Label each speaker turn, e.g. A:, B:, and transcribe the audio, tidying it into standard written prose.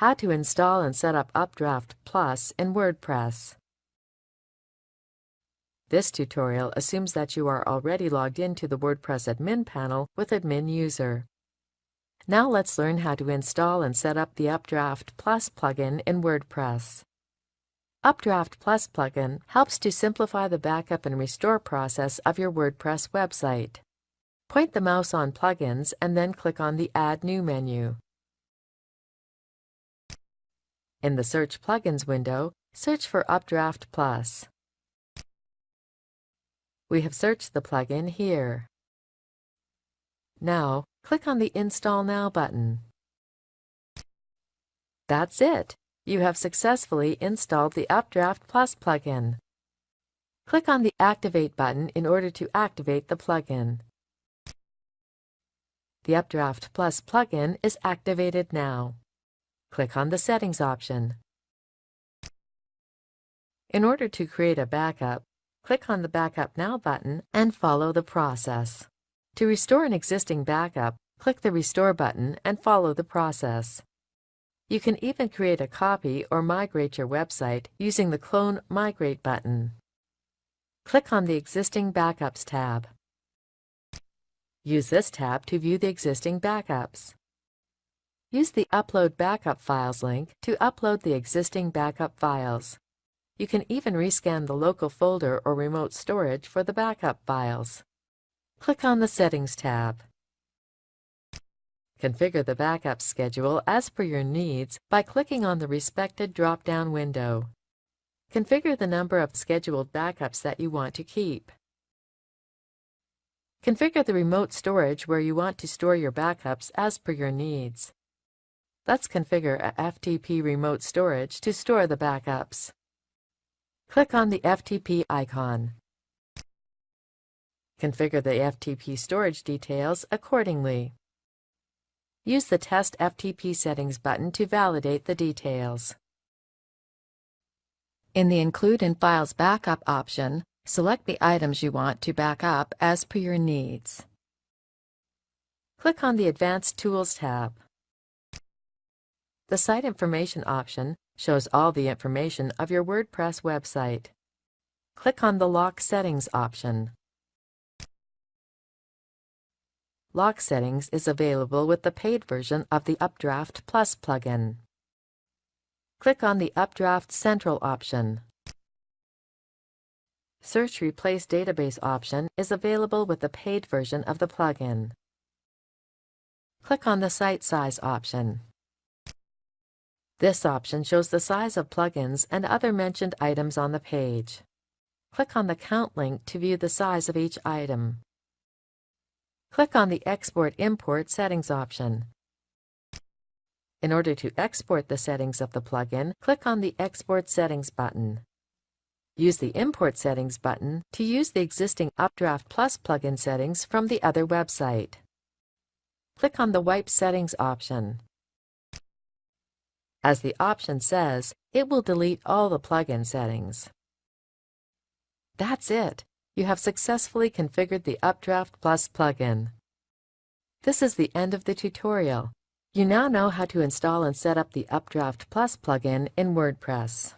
A: how to install and set up Updraft Plus in WordPress. This tutorial assumes that you are already logged into the WordPress admin panel with admin user. Now let's learn how to install and set up the Updraft Plus plugin in WordPress. Updraft Plus plugin helps to simplify the backup and restore process of your WordPress website. Point the mouse on Plugins and then click on the Add New menu. In the Search Plugins window, search for Updraft Plus. We have searched the plugin here. Now, click on the Install Now button. That's it! You have successfully installed the Updraft Plus plugin. Click on the Activate button in order to activate the plugin. The Updraft Plus plugin is activated now. Click on the Settings option. In order to create a backup, click on the Backup Now button and follow the process. To restore an existing backup, click the Restore button and follow the process. You can even create a copy or migrate your website using the Clone Migrate button. Click on the Existing Backups tab. Use this tab to view the existing backups. Use the Upload Backup Files link to upload the existing backup files. You can even rescan the local folder or remote storage for the backup files. Click on the Settings tab. Configure the backup schedule as per your needs by clicking on the respected drop-down window. Configure the number of scheduled backups that you want to keep. Configure the remote storage where you want to store your backups as per your needs. Let's configure a FTP remote storage to store the backups. Click on the FTP icon. Configure the FTP storage details accordingly. Use the Test FTP Settings button to validate the details. In the Include in Files Backup option, select the items you want to back up as per your needs. Click on the Advanced Tools tab. The Site Information option shows all the information of your WordPress website. Click on the Lock Settings option. Lock Settings is available with the paid version of the Updraft Plus plugin. Click on the Updraft Central option. Search Replace Database option is available with the paid version of the plugin. Click on the Site Size option. This option shows the size of plugins and other mentioned items on the page. Click on the Count link to view the size of each item. Click on the Export/Import Settings option. In order to export the settings of the plugin, click on the Export Settings button. Use the Import Settings button to use the existing Updraft Plus plugin settings from the other website. Click on the Wipe Settings option. As the option says, it will delete all the plugin settings. That's it! You have successfully configured the Updraft Plus plugin. This is the end of the tutorial. You now know how to install and set up the Updraft Plus plugin in WordPress.